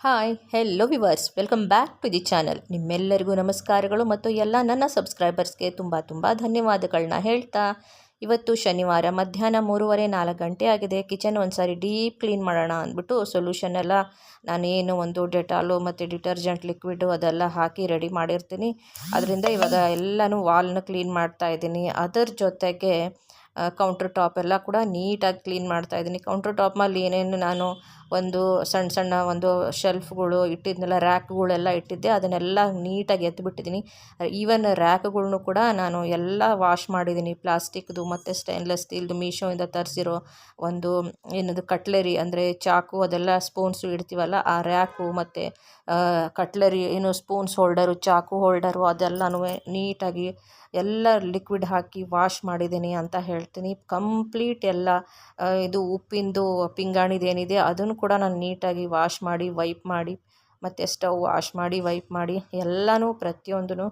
Hi hello viewers welcome back to the channel. ನಿಮ್ಮೆಲ್ಲರಿಗೂ ನಮಸ್ಕಾರಗಳು ಮತ್ತು ಎಲ್ಲ ನನ್ನ ಸಬ್ಸ್ಕ್ರೈಬರ್ಸ್ಗೆ ತುಂಬ ಧನ್ಯವಾದಗಳನ್ನ ಹೇಳ್ತಾ, ಇವತ್ತು ಶನಿವಾರ ಮಧ್ಯಾಹ್ನ 3:30-4 ಗಂಟೆ ಆಗಿದೆ. ಕಿಚನ್ ಒಂದು ಸಾರಿ ಡೀಪ್ ಕ್ಲೀನ್ ಮಾಡೋಣ ಅಂದ್ಬಿಟ್ಟು ಸೊಲ್ಯೂಷನ್ ಎಲ್ಲ ನಾನೇನು ಒಂದು ಡೆಟಾಲು ಮತ್ತು ಡಿಟರ್ಜೆಂಟ್ ಲಿಕ್ವಿಡು ಅದೆಲ್ಲ ಹಾಕಿ ರೆಡಿ ಮಾಡಿರ್ತೀನಿ. ಅದರಿಂದ ಇವಾಗ ಎಲ್ಲನೂ ವಾಲ್ನ ಕ್ಲೀನ್ ಮಾಡ್ತಾ ಇದ್ದೀನಿ. ಅದರ ಜೊತೆಗೆ ಕೌಂಟ್ರ್ ಟಾಪ್ ಎಲ್ಲ ಕೂಡ ನೀಟಾಗಿ ಕ್ಲೀನ್ ಮಾಡ್ತಾಯಿದ್ದೀನಿ. ಕೌಂಟ್ರ್ ಟಾಪ್ ಮೇಲೆ ಏನೇನು ನಾನು ಒಂದು ಸಣ್ಣ ಒಂದು ಶೆಲ್ಫ್ಗಳು ಇಟ್ಟಿದ್ನೆಲ್ಲ, ರ್ಯಾಕ್ಗಳೆಲ್ಲ ಇಟ್ಟಿದ್ದೆ, ಅದನ್ನೆಲ್ಲ ನೀಟಾಗಿ ಎತ್ತಿಬಿಟ್ಟಿದ್ದೀನಿ. ಈವನ್ ರ್ಯಾಕ್ಗಳ್ನು ಕೂಡ ನಾನು ಎಲ್ಲ ವಾಶ್ ಮಾಡಿದ್ದೀನಿ. ಪ್ಲಾಸ್ಟಿಕ್ದು ಮತ್ತು ಸ್ಟೈನ್ಲೆಸ್ ಸ್ಟೀಲ್ದು ಮೀಶೋಯಿಂದ ತರಿಸಿರೋ ಒಂದು ಏನದು ಕಟ್ಲರಿ ಅಂದರೆ ಚಾಕು ಅದೆಲ್ಲ ಸ್ಪೂನ್ಸು ಇಡ್ತೀವಲ್ಲ ಆ ರ್ಯಾಕು ಮತ್ತು ಕಟ್ಲರಿ ಏನು ಸ್ಪೂನ್ಸ್ ಹೋಲ್ಡರು, ಚಾಕು ಹೋಲ್ಡರು ಅದೆಲ್ಲನೂ ನೀಟಾಗಿ ಎಲ್ಲ ಲಿಕ್ವಿಡ್ ಹಾಕಿ ವಾಶ್ ಮಾಡಿದ್ದೀನಿ ಅಂತ ಹೇಳ್ತೀನಿ. ಕಂಪ್ಲೀಟ್ ಎಲ್ಲ ಇದು ಉಪ್ಪಿಂದು ಪಿಂಗಾಣಿದೇನಿದೆ ಅದನ್ನು ಕೂಡ ನಾನು ನೀಟಾಗಿ ವಾಶ್ ಮಾಡಿ ವೈಪ್ ಮಾಡಿ, ಮತ್ತು ಸ್ಟವ್ ವಾಶ್ ಮಾಡಿ ವೈಪ್ ಮಾಡಿ ಎಲ್ಲನೂ ಪ್ರತಿಯೊಂದೂ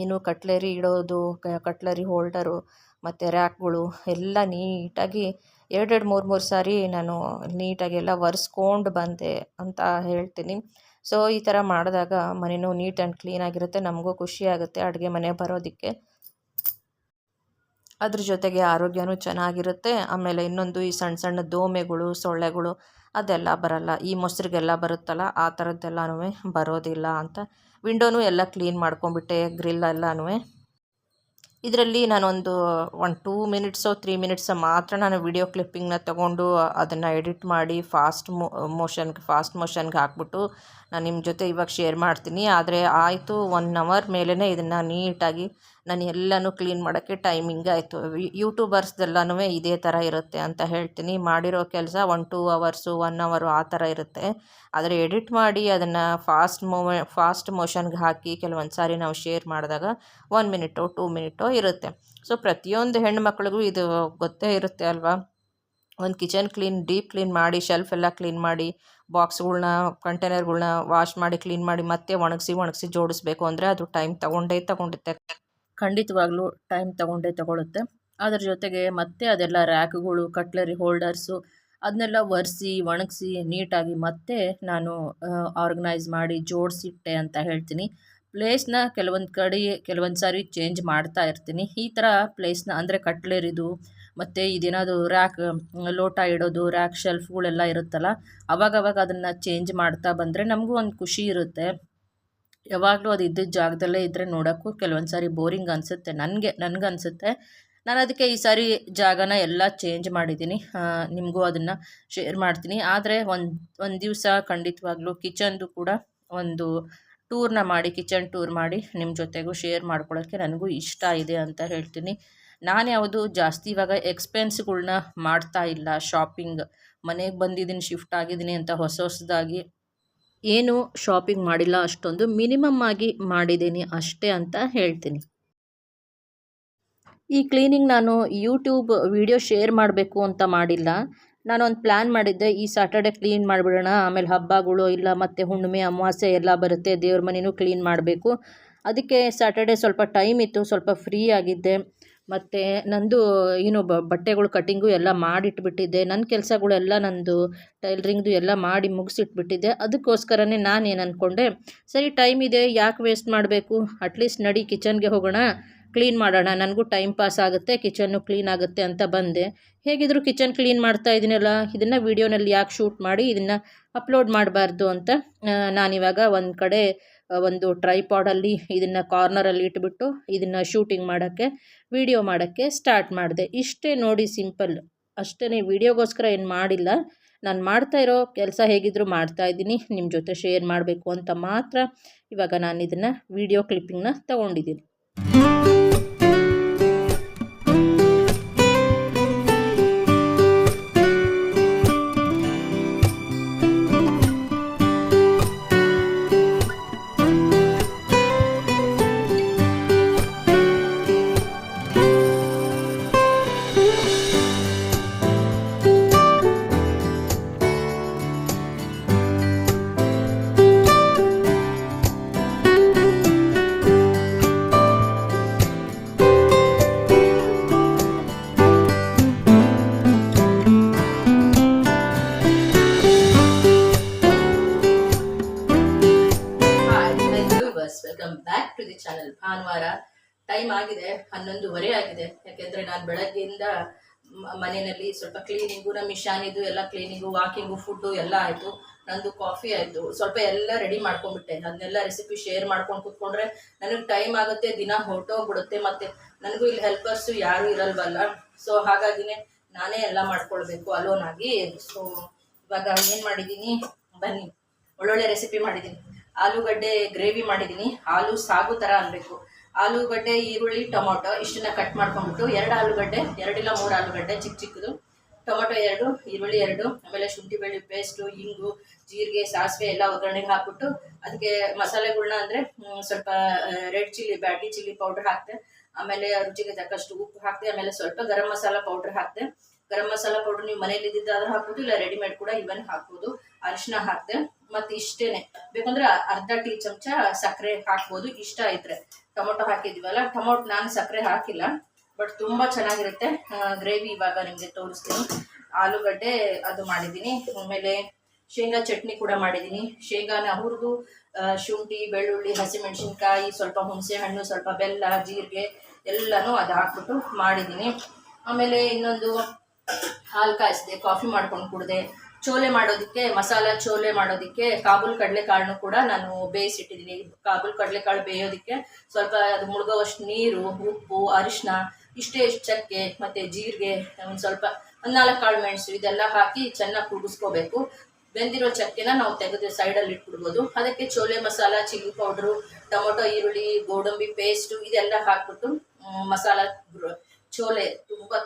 ಏನು ಕಟ್ಲರಿ ಇಡೋದು, ಕಟ್ಲರಿ ಹೋಲ್ಡರು ಮತ್ತು ರ್ಯಾಕ್ಗಳು ಎಲ್ಲ ನೀಟಾಗಿ 2-3 ಸಾರಿ ನಾನು ನೀಟಾಗಿ ಎಲ್ಲ ಒರೆಸ್ಕೊಂಡು ಬಂದೆ ಅಂತ ಹೇಳ್ತೀನಿ. ಸೊ ಈ ಥರ ಮಾಡಿದಾಗ ಮನೆಯೂ ನೀಟ್ ಆ್ಯಂಡ್ ಕ್ಲೀನಾಗಿರುತ್ತೆ, ನಮಗೂ ಖುಷಿಯಾಗುತ್ತೆ ಅಡುಗೆ ಮನೆ ಬರೋದಕ್ಕೆ. ಅದ್ರ ಜೊತೆಗೆ ಆರೋಗ್ಯನೂ ಚೆನ್ನಾಗಿರುತ್ತೆ. ಆಮೇಲೆ ಇನ್ನೊಂದು ಈ ಸಣ್ಣ ದೋಮೆಗಳು, ಸೊಳ್ಳೆಗಳು ಅದೆಲ್ಲ ಬರಲ್ಲ. ಈ ಮೊಸರಿಗೆಲ್ಲ ಬರುತ್ತಲ್ಲ ಆ ಥರದ್ದೆಲ್ಲನೂ ಬರೋದಿಲ್ಲ ಅಂತ ವಿಂಡೋನೂ ಎಲ್ಲ ಕ್ಲೀನ್ ಮಾಡ್ಕೊಂಬಿಟ್ಟೆ, ಗ್ರಿಲ್ ಎಲ್ಲನೂ. ಇದರಲ್ಲಿ ನಾನೊಂದು 2 ಮಿನಿಟ್ಸೋ 3 ಮಿನಿಟ್ಸೋ ಮಾತ್ರ ನಾನು ವಿಡಿಯೋ ಕ್ಲಿಪ್ಪಿಂಗ್ನ ತೊಗೊಂಡು ಅದನ್ನು ಎಡಿಟ್ ಮಾಡಿ ಫಾಸ್ಟ್ ಮೋಷನ್ಗೆ ಹಾಕ್ಬಿಟ್ಟು ನಾನು ನಿಮ್ಮ ಜೊತೆ ಇವಾಗ ಶೇರ್ ಮಾಡ್ತೀನಿ. ಆದರೆ ಆಯಿತು 1 ಅವರ್ ಮೇಲೇ ಇದನ್ನು ನೀಟಾಗಿ ನಾನು ಎಲ್ಲನೂ ಕ್ಲೀನ್ ಮಾಡೋಕ್ಕೆ ಟೈಮಿಂಗ್ ಆಯಿತು. ಯೂಟ್ಯೂಬರ್ಸ್ದೆಲ್ಲನೂ ಇದೇ ಥರ ಇರುತ್ತೆ ಅಂತ ಹೇಳ್ತೀನಿ. ಮಾಡಿರೋ ಕೆಲಸ 1-2 ಅವರ್ಸು 1 ಅವರು ಆ ಥರ ಇರುತ್ತೆ. ಆದರೆ ಎಡಿಟ್ ಮಾಡಿ ಅದನ್ನು ಫಾಸ್ಟ್ ಮೋಷನ್ಗೆ ಹಾಕಿ ಕೆಲವೊಂದು ಸಾರಿ ನಾವು ಶೇರ್ ಮಾಡಿದಾಗ 1 ಮಿನಿಟೋ 2 ಮಿನಿಟೋ ಇರುತ್ತೆ. ಸೊ ಪ್ರತಿಯೊಂದು ಹೆಣ್ಣುಮಕ್ಳಿಗೂ ಇದು ಗೊತ್ತೇ ಇರುತ್ತೆ ಅಲ್ವಾ. ಒಂದು ಕಿಚನ್ ಡೀಪ್ ಕ್ಲೀನ್ ಮಾಡಿ, ಶೆಲ್ಫ್ ಎಲ್ಲ ಕ್ಲೀನ್ ಮಾಡಿ, ಬಾಕ್ಸ್ಗಳ್ನ ಕಂಟೈನರ್ಗಳ್ನ ವಾಶ್ ಮಾಡಿ ಕ್ಲೀನ್ ಮಾಡಿ ಮತ್ತೆ ಒಣಗಿಸಿ ಜೋಡಿಸ್ಬೇಕು ಅಂದರೆ ಅದು ಟೈಮ್ ತಗೊಂಡುತ್ತೆ. ಖಂಡಿತವಾಗ್ಲೂ ಟೈಮ್ ತಗೊಳುತ್ತೆ. ಅದ್ರ ಜೊತೆಗೆ ಮತ್ತೆ ಅದೆಲ್ಲ ರ್ಯಾಕ್ಗಳು, ಕಟ್ಲರಿ ಹೋಲ್ಡರ್ಸು ಅದನ್ನೆಲ್ಲ ಒಣಗಿಸಿ ನೀಟಾಗಿ ಮತ್ತೆ ನಾನು ಆರ್ಗನೈಸ್ ಮಾಡಿ ಜೋಡಿಸಿಟ್ಟೆ ಅಂತ ಹೇಳ್ತೀನಿ. ಪ್ಲೇಸ್ನ ಕೆಲವೊಂದು ಸಾರಿ ಚೇಂಜ್ ಮಾಡ್ತಾ ಇರ್ತೀನಿ. ಈ ಥರ ಪ್ಲೇಸ್ನ ಅಂದರೆ ಕಟ್ಲರಿದು ಮತ್ತು ಇದೇನಾದರೂ ರ್ಯಾಕ್, ಲೋಟ ಇಡೋದು ರ್ಯಾಕ್, ಶೆಲ್ಫ್ಗಳೆಲ್ಲ ಇರುತ್ತಲ್ಲ, ಅವಾಗವಾಗ ಅದನ್ನು ಚೇಂಜ್ ಮಾಡ್ತಾ ಬಂದರೆ ನಮಗೂ ಒಂದು ಖುಷಿ ಇರುತ್ತೆ. ಯಾವಾಗಲೂ ಅದು ಇದ್ದಿದ್ದ ಜಾಗದಲ್ಲೇ ಇದ್ದರೆ ನೋಡೋಕ್ಕೂ ಕೆಲವೊಂದು ಸಾರಿ ಬೋರಿಂಗ್ ಅನಿಸುತ್ತೆ, ನನಗನ್ಸುತ್ತೆ. ನಾನು ಅದಕ್ಕೆ ಈ ಸಾರಿ ಜಾಗನ ಎಲ್ಲ ಚೇಂಜ್ ಮಾಡಿದ್ದೀನಿ, ನಿಮಗೂ ಅದನ್ನು ಶೇರ್ ಮಾಡ್ತೀನಿ. ಆದರೆ ಒಂದು ದಿವಸ ಖಂಡಿತವಾಗ್ಲೂ ಕಿಚನ್ದು ಕೂಡ ಒಂದು ಕಿಚನ್ ಟೂರ್ ಮಾಡಿ ನಿಮ್ಮ ಜೊತೆಗೂ ಶೇರ್ ಮಾಡ್ಕೊಳ್ಳೋಕ್ಕೆ ನನಗೂ ಇಷ್ಟ ಇದೆ ಅಂತ ಹೇಳ್ತೀನಿ. ನಾನು ಯಾವುದು ಜಾಸ್ತಿ ಇವಾಗ ಎಕ್ಸ್ಪೆನ್ಸ್ಗಳ್ನ ಮಾಡ್ತಾ ಇಲ್ಲ. ಶಾಪಿಂಗ್ ಮನೆಗೆ ಬಂದಿದ್ದೀನಿ, ಶಿಫ್ಟ್ ಆಗಿದ್ದೀನಿ ಅಂತ ಹೊಸದಾಗಿ ಏನು ಶಾಪಿಂಗ್ ಮಾಡಿಲ್ಲ, ಅಷ್ಟೊಂದು ಮಿನಿಮಮ್ ಆಗಿ ಮಾಡಿದ್ದೀನಿ ಅಷ್ಟೇ ಅಂತ ಹೇಳ್ತೀನಿ. ಈ ಕ್ಲೀನಿಂಗ್ ನಾನು ಯೂಟ್ಯೂಬ್ ವಿಡಿಯೋ ಶೇರ್ ಮಾಡಬೇಕು ಅಂತ ಮಾಡಿಲ್ಲ. ನಾನೊಂದು ಪ್ಲ್ಯಾನ್ ಮಾಡಿದ್ದೆ, ಈ ಸ್ಯಾಟರ್ಡೆ ಕ್ಲೀನ್ ಮಾಡಿಬಿಡೋಣ, ಆಮೇಲೆ ಹಬ್ಬಗಳು ಇಲ್ಲ ಮತ್ತು ಹುಣ್ಣಿಮೆ ಅಮಾವಾಸ್ಯೆ ಎಲ್ಲ ಬರುತ್ತೆ, ದೇವ್ರ ಮನೆಯೂ ಕ್ಲೀನ್ ಮಾಡಬೇಕು. ಅದಕ್ಕೆ ಸ್ಯಾಟರ್ಡೆ ಸ್ವಲ್ಪ ಟೈಮ್ ಇತ್ತು, ಸ್ವಲ್ಪ ಫ್ರೀ ಆಗಿದ್ದೆ. ಮತ್ತು ನಂದು ಏನು ಬಟ್ಟೆಗಳು ಕಟ್ಟಿಂಗು ಎಲ್ಲ ಮಾಡಿಟ್ಬಿಟ್ಟಿದ್ದೆ. ನನ್ನ ಕೆಲಸಗಳೆಲ್ಲ ನಂದು ಟೈಲರಿಂಗ್ದು ಎಲ್ಲ ಮಾಡಿ ಮುಗಿಸಿಟ್ಬಿಟ್ಟಿದ್ದೆ. ಅದಕ್ಕೋಸ್ಕರನೇ ನಾನೇನು ಅಂದ್ಕೊಂಡೆ, ಸರಿ ಟೈಮ್ ಇದೆ, ಯಾಕೆ ವೇಸ್ಟ್ ಮಾಡಬೇಕು, ಅಟ್ಲೀಸ್ಟ್ ನಡಿ ಕಿಚನ್ಗೆ ಹೋಗೋಣ, ಕ್ಲೀನ್ ಮಾಡೋಣ, ನನಗೂ ಟೈಮ್ ಪಾಸ್ ಆಗುತ್ತೆ, ಕಿಚನ್ನು ಕ್ಲೀನ್ ಆಗುತ್ತೆ ಅಂತ ಬಂದೆ. ಹೇಗಿದ್ರು ಕಿಚನ್ ಕ್ಲೀನ್ ಮಾಡ್ತಾ ಇದ್ದೀನಲ್ಲ, ಇದನ್ನು ವೀಡಿಯೋನಲ್ಲಿ ಯಾಕೆ ಶೂಟ್ ಮಾಡಿ ಇದನ್ನು ಅಪ್ಲೋಡ್ ಮಾಡಬಾರ್ದು ಅಂತ ನಾನಿವಾಗ ಒಂದು ಕಡೆ ಒಂದು ಟ್ರೈಪಾಡಲ್ಲಿ ಇದನ್ನು ಕಾರ್ನರಲ್ಲಿ ಇಟ್ಬಿಟ್ಟು ಇದನ್ನು ಶೂಟಿಂಗ್ ಮಾಡೋಕ್ಕೆ, ವಿಡಿಯೋ ಮಾಡೋಕ್ಕೆ ಸ್ಟಾರ್ಟ್ ಮಾಡಿದೆ. ಇಷ್ಟೇ ನೋಡಿ, ಸಿಂಪಲ್ ಅಷ್ಟೇ. ವಿಡಿಯೋಗೋಸ್ಕರ ಏನು ಮಾಡಿಲ್ಲ, ನಾನು ಮಾಡ್ತಾ ಇರೋ ಕೆಲಸ ಹೇಗಿದ್ದರೂ ಮಾಡ್ತಾಯಿದ್ದೀನಿ, ನಿಮ್ಮ ಜೊತೆ ಶೇರ್ ಮಾಡಬೇಕು ಅಂತ ಮಾತ್ರ ಇವಾಗ ನಾನು ಇದನ್ನು ವಿಡಿಯೋ ಕ್ಲಿಪ್ಪಿಂಗ್ನ ತೊಗೊಂಡಿದ್ದೀನಿ. ಚಾನಲ್. ಭಾನುವಾರ ಟೈಮ್ ಆಗಿದೆ 11:30 ಆಗಿದೆ. ಯಾಕೆಂದರೆ ನಾನು ಬೆಳಗ್ಗೆಯಿಂದ ಮನೆಯಲ್ಲಿ ಸ್ವಲ್ಪ ಕ್ಲೀನಿಂಗು, ನಮ್ಮ ಇಶಾನಿದು ಎಲ್ಲ ಕ್ಲೀನಿಂಗು, ವಾಕಿಂಗು, ಫುಡ್ಡು ಎಲ್ಲ ಆಯಿತು. ನಂದು ಕಾಫಿ ಆಯಿತು. ಸ್ವಲ್ಪ ಎಲ್ಲ ರೆಡಿ ಮಾಡ್ಕೊಂಡ್ಬಿಟ್ಟೆ. ಅದನ್ನೆಲ್ಲ ರೆಸಿಪಿ ಶೇರ್ ಮಾಡ್ಕೊಂಡು ಕೂತ್ಕೊಂಡ್ರೆ ನನಗೆ ಟೈಮ್ ಆಗುತ್ತೆ, ದಿನ ಹೊರಟೋಗ್ಬಿಡುತ್ತೆ. ಮತ್ತು ನನಗೂ ಇಲ್ಲಿ ಹೆಲ್ಪರ್ಸು ಯಾರೂ ಇರಲ್ವಲ್ಲ. ಸೊ ಹಾಗಾಗಿನೇ ನಾನೇ ಎಲ್ಲ ಮಾಡ್ಕೊಳ್ಬೇಕು ಅಲೋನ್ ಆಗಿ. ಸೊ ಇವಾಗ ಏನು ಮಾಡಿದ್ದೀನಿ ಬನ್ನಿ, ಒಳ್ಳೊಳ್ಳೆ ರೆಸಿಪಿ ಮಾಡಿದ್ದೀನಿ. ಆಲೂಗಡ್ಡೆ ಗ್ರೇವಿ ಮಾಡಿದ್ದೀನಿ. ಆಲೂ ಸಾಗು ಥರ ಅನ್ಬೇಕು. ಆಲೂಗಡ್ಡೆ, ಈರುಳ್ಳಿ, ಟೊಮೊಟೊ ಇಷ್ಟನ್ನ ಕಟ್ ಮಾಡ್ಕೊಂಡ್ಬಿಟ್ಟು 2 ಆಲೂಗಡ್ಡೆ, 2 ಇಲ್ಲ 3 ಆಲೂಗಡ್ಡೆ ಚಿಕ್ಕದು, ಟೊಮೊಟೊ 2, ಈರುಳ್ಳಿ 2, ಆಮೇಲೆ ಶುಂಠಿ ಬೆಳ್ಳುಳ್ಳಿ ಪೇಸ್ಟು, ಇಂಗು, ಜೀರಿಗೆ, ಸಾಸಿವೆ ಎಲ್ಲ ಒಗ್ಗರಣೆಗೆ ಹಾಕ್ಬಿಟ್ಟು ಅದಕ್ಕೆ ಮಸಾಲೆಗಳ್ನ ಅಂದರೆ ಸ್ವಲ್ಪ ರೆಡ್ ಚಿಲ್ಲಿ, ಬ್ಯಾಟಿ ಚಿಲ್ಲಿ ಪೌಡ್ರ್ ಹಾಕ್ತೆ. ಆಮೇಲೆ ರುಚಿಗೆ ತಕ್ಕಷ್ಟು ಉಪ್ಪು ಹಾಕ್ತೆ. ಆಮೇಲೆ ಸ್ವಲ್ಪ ಗರಂ ಮಸಾಲ ಪೌಡ್ರ್ ಹಾಕ್ತೆ. ಗರಂ ಮಸಾಲ ಪೌಡ್ರ್ ನೀವು ಮನೇಲಿ ಇದ್ದಿದ್ದಾದ್ರೂ ಹಾಕ್ಬೋದು, ಇಲ್ಲ ರೆಡಿಮೇಡ್ ಕೂಡ ಇವನ್ ಹಾಕ್ಬೋದು. ಅರಿಶಿನ ಹಾಕ್ತೆ. ಮತ್ತು ಇಷ್ಟೇನೆ, ಬೇಕಂದ್ರೆ ಅರ್ಧ ಟೀ ಚಮಚ ಸಕ್ಕರೆ ಹಾಕ್ಬೋದು ಇಷ್ಟ ಇದ್ರೆ. ಟೊಮೊಟೊ ಹಾಕಿದ್ವಲ್ಲ, ಟೊಮೊಟೊ ನಾನು ಸಕ್ಕರೆ ಹಾಕಿಲ್ಲ, ಬಟ್ ತುಂಬ ಚೆನ್ನಾಗಿರುತ್ತೆ ಗ್ರೇವಿ. ಇವಾಗ ನಿಮಗೆ ತೋರಿಸ್ತೀನಿ. ಆಲೂಗಡ್ಡೆ ಅದು ಮಾಡಿದ್ದೀನಿ. ಆಮೇಲೆ ಶೇಂಗಾ ಚಟ್ನಿ ಕೂಡ ಮಾಡಿದ್ದೀನಿ. ಶೇಂಗಾನ ಹುರಿದು ಶುಂಠಿ, ಬೆಳ್ಳುಳ್ಳಿ, ಹಸಿಮೆಣಸಿನ್ಕಾಯಿ, ಸ್ವಲ್ಪ ಹುಣಸೆ ಹಣ್ಣು, ಸ್ವಲ್ಪ ಬೆಲ್ಲ, ಜೀರಿಗೆ ಎಲ್ಲನೂ ಅದು ಹಾಕ್ಬಿಟ್ಟು ಮಾಡಿದ್ದೀನಿ. ಆಮೇಲೆ ಇನ್ನೊಂದು ಹಾಲು ಕಾಯಿಸಿದೆ, ಕಾಫಿ ಮಾಡ್ಕೊಂಡು ಕುಡಿದೆ. ಚೋಲೆ ಮಾಡೋದಕ್ಕೆ, ಮಸಾಲ ಚೋಲೆ ಮಾಡೋದಕ್ಕೆ ಕಾಬೂಲ್ ಕಡಲೆಕಾಳನ್ನು ಕೂಡ ನಾನು ಬೇಯಿಸಿಟ್ಟಿದ್ದೀನಿ. ಕಾಬೂಲ್ ಕಡಲೆಕಾಳು ಬೇಯೋದಕ್ಕೆ ಸ್ವಲ್ಪ ಅದು ಮುಳುಗೋವಷ್ಟು ನೀರು, ಉಪ್ಪು, ಅರಿಶಿನ, ಇಷ್ಟು ಚಕ್ಕೆ ಮತ್ತು ಜೀರಿಗೆ, ಒಂದು ಸ್ವಲ್ಪ 4 ಕಾಳು ಮೆಣಸು ಇದೆಲ್ಲ ಹಾಕಿ ಚೆನ್ನಾಗಿ ಕುದಿಸ್ಕೋಬೇಕು. ಬೆಂದಿರೋ ಚಕ್ಕೆನ ನಾವು ತೆಗೆದು ಸೈಡಲ್ಲಿ ಇಟ್ಬಿಡ್ಬೋದು. ಅದಕ್ಕೆ chole masala, chilli powder, tomato, ಈರುಳ್ಳಿ, ಗೋಡಂಬಿ ಪೇಸ್ಟು ಇದೆಲ್ಲ ಹಾಕ್ಬಿಟ್ಟು ಮಸಾಲ ಚೋಲೆ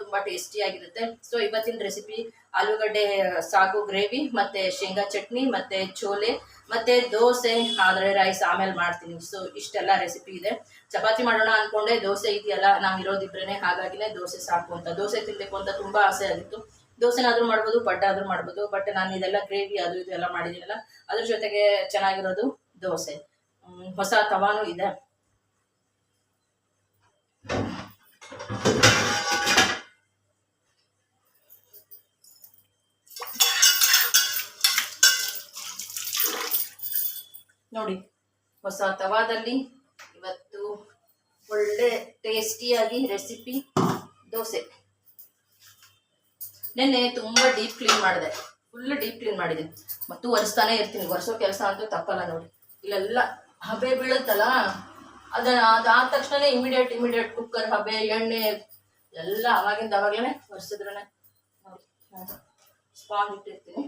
ತುಂಬ ಟೇಸ್ಟಿಯಾಗಿರುತ್ತೆ. ಸೊ ಇವತ್ತಿನ ರೆಸಿಪಿ ಆಲೂಗಡ್ಡೆ ಸಾಗು ಗ್ರೇವಿ, ಮತ್ತು ಶೇಂಗಾ ಚಟ್ನಿ, ಮತ್ತು ಚೋಲೆ, ಮತ್ತು ದೋಸೆ, ಆದರೆ ರೈಸ್ ಆಮೇಲೆ ಮಾಡ್ತೀನಿ. ಸೊ ಇಷ್ಟೆಲ್ಲ ರೆಸಿಪಿ ಇದೆ. ಚಪಾತಿ ಮಾಡೋಣ ಅಂದ್ಕೊಂಡೆ, ದೋಸೆ ಇದೆಯಲ್ಲ, ನಾವು ಇರೋದಿಬ್ರೇ, ಹಾಗಾಗಿನೇ ದೋಸೆ ಸಾಕು ಅಂತ, ದೋಸೆ ತಿನ್ನಬೇಕು ಅಂತ ತುಂಬ ಆಸೆ ಆಗಿತ್ತು. ದೋಸೆನಾದರೂ ಮಾಡ್ಬೋದು, ಪಡ್ಡ ಆದರೂ ಮಾಡ್ಬೋದು. ಬಟ್ ನಾನು ಇದೆಲ್ಲ ಗ್ರೇವಿ ಅದು ಇದು ಎಲ್ಲ ಮಾಡಿದ್ದೀನಲ್ಲ, ಅದ್ರ ಜೊತೆಗೆ ಚೆನ್ನಾಗಿರೋದು ದೋಸೆ. ಹೊಸ ತವಾನೂ ಇದೆ. ನೋಡಿ, ಹೊಸ ತವಾದಲ್ಲಿ ಇವತ್ತು ಒಳ್ಳೆ ಟೇಸ್ಟಿಯಾಗಿ ರೆಸಿಪಿ ದೋಸೆ. ನೆನ್ನೆ ತುಂಬ ಡೀಪ್ ಕ್ಲೀನ್ ಮಾಡಿದೆ, ಫುಲ್ ಡೀಪ್ ಕ್ಲೀನ್ ಮಾಡಿದ್ದೀನಿ. ಮತ್ತು ಒರೆಸ್ತಾನೆ ಇರ್ತೀನಿ, ಒರೆಸೋ ಕೆಲಸ ಅಂತೂ ತಪ್ಪಲ್ಲ. ನೋಡಿ, ಇಲ್ಲೆಲ್ಲ ಹಬೆ ಬೀಳುತ್ತಲ್ಲ, ಅದಾದ ತಕ್ಷಣ ಇಮಿಡಿಯೇಟ್ ಕುಕ್ಕರ್, ಹಬೆ, ಎಣ್ಣೆ ಎಲ್ಲ ಅವಾಗಲೇ ಒರೆಸಿದ್ರೇ. ನೋಡಿ, ಸ್ಪಾನ್ ಇಟ್ಟಿರ್ತೀನಿ.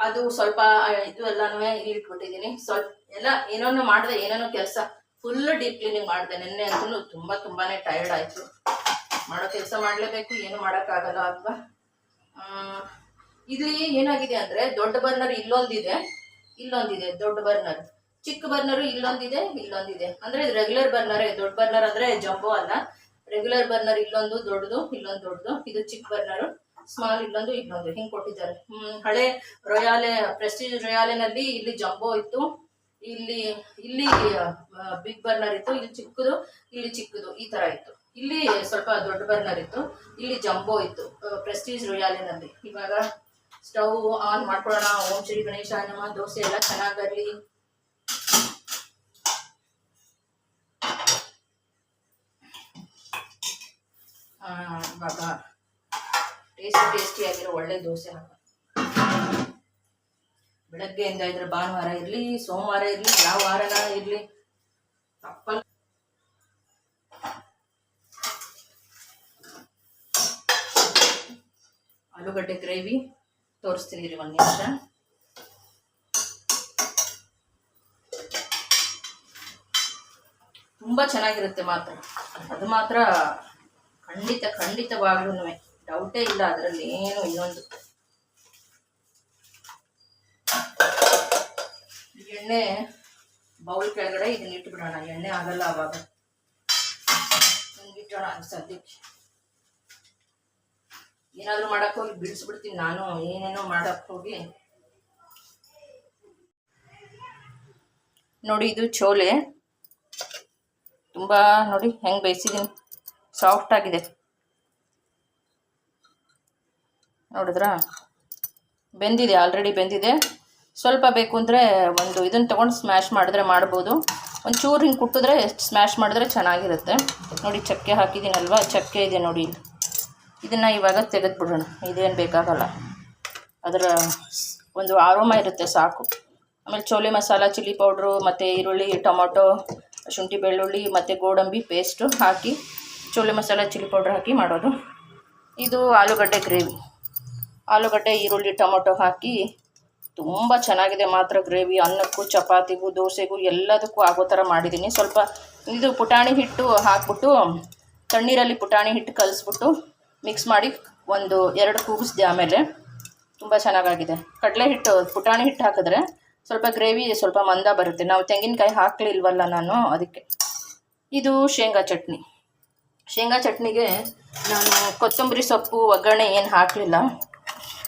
ಅದು ಸ್ವಲ್ಪ ಇದು ಎಲ್ಲನೂ ಇಲ್ಲಿ ಇಟ್ಬಿಟ್ಟಿದ್ದೀನಿ. ಸ್ವಲ್ಪ ಎಲ್ಲ ಏನೋ ಮಾಡಿದೆ, ಏನೇನೋ ಕೆಲಸ ಫುಲ್ ಡೀಪ್ ಕ್ಲೀನಿಂಗ್ ಮಾಡಿದೆ. ನೆನ್ನೆ ಅಂತೂ ತುಂಬಾನೇ ಟಯರ್ಡ್ ಆಯಿತು. ಮಾಡೋ ಕೆಲಸ ಮಾಡಲೇಬೇಕು, ಏನು ಮಾಡೋಕ್ಕಾಗಲ್ಲ ಅಲ್ವಾ. ಇಲ್ಲಿ ಏನಾಗಿದೆ ಅಂದರೆ, ದೊಡ್ಡ ಬರ್ನರ್ ಇಲ್ಲೊಂದಿದೆ, ದೊಡ್ಡ ಬರ್ನರ್. ಚಿಕ್ಕ ಬರ್ನರು ಇಲ್ಲೊಂದಿದೆ. ಅಂದರೆ ರೆಗ್ಯುಲರ್ ಬರ್ನರೇ. ದೊಡ್ಡ ಬರ್ನರ್ ಅಂದರೆ ಜಂಬೋ ಅಲ್ಲ, ರೆಗ್ಯುಲರ್ ಬರ್ನರ್. ಇಲ್ಲೊಂದು ದೊಡ್ಡದು, ಇಲ್ಲೊಂದು ದೊಡ್ಡದು. ಇದು ಚಿಕ್ಕ ಬರ್ನರು, ಸ್ಮಾಲ್ ಇಲ್ಲೊಂದು ಹಿಂಗೆ ಕೊಟ್ಟಿದ್ದಾರೆ. ಹಳೆ ಪ್ರೆಸ್ಟೀಜ್ ರೊಯಾಲೆನಲ್ಲಿ ಇಲ್ಲಿ ಜಂಬೋ ಇತ್ತು, ಇಲ್ಲಿ ಬಿಗ್ ಬರ್ನರ್ ಇತ್ತು, ಇಲ್ಲಿ ಚಿಕ್ಕದು ಈ ತರ ಇತ್ತು. ಇಲ್ಲಿ ಸ್ವಲ್ಪ ದೊಡ್ಡ ಬರ್ನರ್ ಇತ್ತು, ಇಲ್ಲಿ ಜಂಬೋ ಇತ್ತು ಪ್ರೆಸ್ಟೀಜ್ ರೊಯಾಲಿನಲ್ಲಿ. ಇವಾಗ ಸ್ಟವ್ ಆನ್ ಮಾಡ್ಕೊಳ್ಳೋಣ. ಓಂ ಶ್ರೀ ಗಣೇಶಾಯ ನಮಃ. ದೋಸೆ ಎಲ್ಲ ಚೆನ್ನಾಗಿ ಬರಲಿ. ಇವಾಗ ಟೇಸ್ಟಿಯಾಗಿರೋ ಒಳ್ಳೆ ದೋಸೆ ಹಾಕೋಣ. ಬೆಳಗ್ಗೆಯಿಂದ ಇದ್ರೆ ಭಾನುವಾರ ಇರಲಿ, ಸೋಮವಾರ ಇರಲಿ, ಯಾವ ವಾರನ ಇರಲಿ ತಪ್ಪಲ್ಲ. ಆಲೂಗಡ್ಡೆ ಗ್ರೇವಿ ತೋರಿಸ್ತೀನಿ ರೀ, ಒಂದು ನಿಮಿಷ. ತುಂಬ ಚೆನ್ನಾಗಿರುತ್ತೆ ಮಾತ್ರ, ಅದು ಮಾತ್ರ ಖಂಡಿತವಾಗ್ಲೂ ಡೌಟೇ ಇಲ್ಲ ಅದರಲ್ಲಿ ಏನು. ಇನ್ನೊಂದು ಎಣ್ಣೆ ಬೌಲ್ ಕೆಳಗಡೆ ಇದನ್ನ ಇಟ್ಬಿಡೋಣ. ಎಣ್ಣೆ ಆಗಲ್ಲ ಅವಾಗ, ಇಟ್ಟೋಣ. ಸದ್ಯಕ್ಕೆ ಏನಾದರೂ ಮಾಡಕ್ಕೆ ಹೋಗಿ ಬಿಡಿಸ್ಬಿಡ್ತೀನಿ ನಾನು, ಏನೇನೋ ಮಾಡಕ್ಕೆ ಹೋಗಿ. ನೋಡಿ, ಇದು ಚೋಲೆ ತುಂಬ ನೋಡಿ ಹೆಂಗೆ ಬೇಯಿಸಿದ್ದೀನಿ, ಸಾಫ್ಟ್ ಆಗಿದೆ. ನೋಡಿದ್ರಾ, ಬೆಂದಿದೆ, ಆಲ್ರೆಡಿ ಬೆಂದಿದೆ. ಸ್ವಲ್ಪ ಬೇಕು ಅಂದರೆ ಒಂದು ಇದನ್ನು ತೊಗೊಂಡು ಸ್ಮ್ಯಾಶ್ ಮಾಡಿದ್ರೆ ಮಾಡ್ಬೋದು. ಒಂದು ಚೂರು ಹಿಂಗೆ ಕುಟ್ಟಿದ್ರೆ ಸ್ಮ್ಯಾಶ್ ಮಾಡಿದ್ರೆ ಚೆನ್ನಾಗಿರುತ್ತೆ. ನೋಡಿ ಚಕ್ಕೆ ಹಾಕಿದ್ದೀನಲ್ವ, ಚಕ್ಕೆ ಇದೆ ನೋಡಿ ಇಲ್ಲಿ. ಇದನ್ನು ಇವಾಗ ತೆಗೆದುಬಿಡೋಣ, ಇದೇನು ಬೇಕಾಗಲ್ಲ, ಅದರ ಒಂದು ಆರೋಮ ಇರುತ್ತೆ ಸಾಕು. ಆಮೇಲೆ ಚೋಲೆ ಮಸಾಲ, ಚಿಲ್ಲಿ ಪೌಡ್ರು ಮತ್ತು ಈರುಳ್ಳಿ, ಟೊಮೊಟೊ, ಶುಂಠಿ ಬೆಳ್ಳುಳ್ಳಿ ಮತ್ತು ಗೋಡಂಬಿ ಪೇಸ್ಟು ಹಾಕಿ ಚೋಲೆ ಮಸಾಲ, ಚಿಲ್ಲಿ ಪೌಡ್ರ್ ಹಾಕಿ ಮಾಡೋದು. ಇದು ಆಲೂಗಡ್ಡೆ ಗ್ರೇವಿ. ಆಲೂಗಡ್ಡೆ, ಈರುಳ್ಳಿ, ಟೊಮೊಟೊ ಹಾಕಿ ತುಂಬ ಚೆನ್ನಾಗಿದೆ ಮಾತ್ರ ಗ್ರೇವಿ. ಅನ್ನಕ್ಕೂ, ಚಪಾತಿಗೂ, ದೋಸೆಗೂ ಎಲ್ಲದಕ್ಕೂ ಆಗೋ ಥರ ಮಾಡಿದ್ದೀನಿ. ಸ್ವಲ್ಪ ಇದು ಪುಟಾಣಿ ಹಿಟ್ಟು ಹಾಕ್ಬಿಟ್ಟು ತಣ್ಣೀರಲ್ಲಿ ಪುಟಾಣಿ ಹಿಟ್ಟು ಕಲಿಸ್ಬಿಟ್ಟು ಮಿಕ್ಸ್ ಮಾಡಿ ಒಂದು 2 ಕೂಗಿಸ್ದೆ. ಆಮೇಲೆ ತುಂಬ ಚೆನ್ನಾಗಾಗಿದೆ. ಕಡಲೆ ಹಿಟ್ಟು, ಪುಟಾಣಿ ಹಿಟ್ಟು ಹಾಕಿದ್ರೆ ಸ್ವಲ್ಪ ಗ್ರೇವಿ ಸ್ವಲ್ಪ ಮಂದ ಬರುತ್ತೆ. ನಾವು ತೆಂಗಿನಕಾಯಿ ಹಾಕಲಿಲ್ವಲ್ಲ ನಾನು, ಅದಕ್ಕೆ. ಇದು ಶೇಂಗಾ ಚಟ್ನಿ. ಶೇಂಗಾ ಚಟ್ನಿಗೆ ನಾನು ಕೊತ್ತಂಬರಿ ಸೊಪ್ಪು ಒಗ್ಗರಣೆ ಏನು ಹಾಕಲಿಲ್ಲ,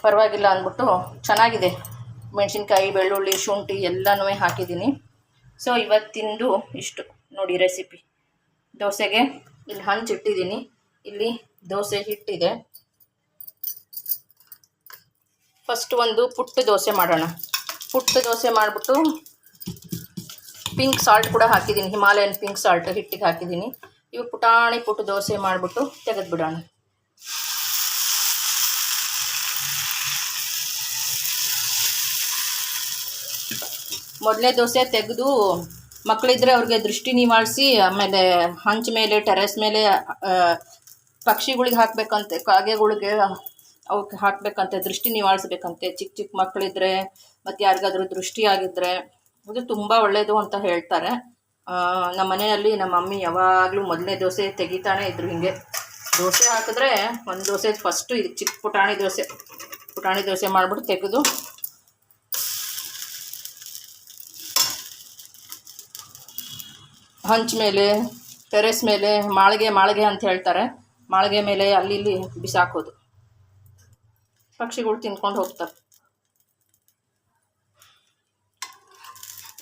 ಪರವಾಗಿಲ್ಲ ಅಂದ್ಬಿಟ್ಟು ಚೆನ್ನಾಗಿದೆ. ಮೆಣಸಿನ್ಕಾಯಿ, ಬೆಳ್ಳುಳ್ಳಿ, ಶುಂಠಿ ಎಲ್ಲನೂ ಹಾಕಿದ್ದೀನಿ. ಸೊ ಇವತ್ತಿಂದು ಇಷ್ಟು ನೋಡಿ ರೆಸಿಪಿ. ದೋಸೆಗೆ ಇಲ್ಲಿ ಹಂಚಿಟ್ಟಿದ್ದೀನಿ, ಇಲ್ಲಿ ದೋಸೆ ಹಿಟ್ಟಿದೆ. ಫಸ್ಟ್ ಒಂದು ಪುಟ್ಟ ದೋಸೆ ಮಾಡೋಣ. ಪುಟ್ಟ ದೋಸೆ ಮಾಡಿಬಿಟ್ಟು ಪಿಂಕ್ ಸಾಲ್ಟ್ ಕೂಡ ಹಾಕಿದ್ದೀನಿ, ಹಿಮಾಲಯನ್ ಪಿಂಕ್ ಸಾಲ್ಟ್ ಹಿಟ್ಟಿಗೆ ಹಾಕಿದ್ದೀನಿ. ಇವು ಪುಟಾಣಿ ಪುಟ್ಟ ದೋಸೆ ಮಾಡಿಬಿಟ್ಟು ತೆಗೆದುಬಿಡೋಣ. ಮೊದಲೇ ದೋಸೆ ತೆಗೆದು ಮಕ್ಕಳಿದ್ರೆ ಅವ್ರಿಗೆ ದೃಷ್ಟಿ ನಿವಾರಿಸಿ, ಆಮೇಲೆ ಹಂಚ ಮೇಲೆ, ಟೆರೆಸ್ ಮೇಲೆ ಪಕ್ಷಿಗಳಿಗೆ ಹಾಕಬೇಕಂತೆ, ಕಾಗೆಗಳಿಗೆ ಅವಕ್ಕೆ ಹಾಕಬೇಕಂತೆ, ದೃಷ್ಟಿ ನಿವಾರಿಸ್ಬೇಕಂತೆ. ಚಿಕ್ಕ ಚಿಕ್ಕ ಮಕ್ಕಳಿದ್ರೆ ಮತ್ತು ಯಾರಿಗಾದ್ರೂ ದೃಷ್ಟಿ ಆಗಿದ್ದರೆ ಅದು ತುಂಬ ಒಳ್ಳೆಯದು ಅಂತ ಹೇಳ್ತಾರೆ. ನಮ್ಮ ಮನೆಯಲ್ಲಿ ನಮ್ಮ ಮಮ್ಮಿ ಯಾವಾಗಲೂ ಮೊದಲನೇ ದೋಸೆ ತೆಗಿತಾನೆ ಇದ್ರು. ಹಿಂಗೆ ದೋಸೆ ಹಾಕಿದ್ರೆ ಒಂದು ದೋಸೆ ಫಸ್ಟು ಇದು ಚಿಕ್ಕ ಪುಟಾಣಿ ದೋಸೆ ಮಾಡಿಬಿಟ್ಟು ತೆಗೆದು ಹಂಚ ಮೇಲೆ, ಟೆರೆಸ್ ಮೇಲೆ, ಮಾಳಿಗೆ ಅಂತ ಹೇಳ್ತಾರೆ, ಮಾಳಿಗೆ ಮೇಲೆ ಅಲ್ಲಿ ಇಲ್ಲಿ ಬಿಸಾಕೋದು. ಪಕ್ಷಿಗಳು ತಿನ್ಕೊಂಡು ಹೋಗ್ತಾರೆ.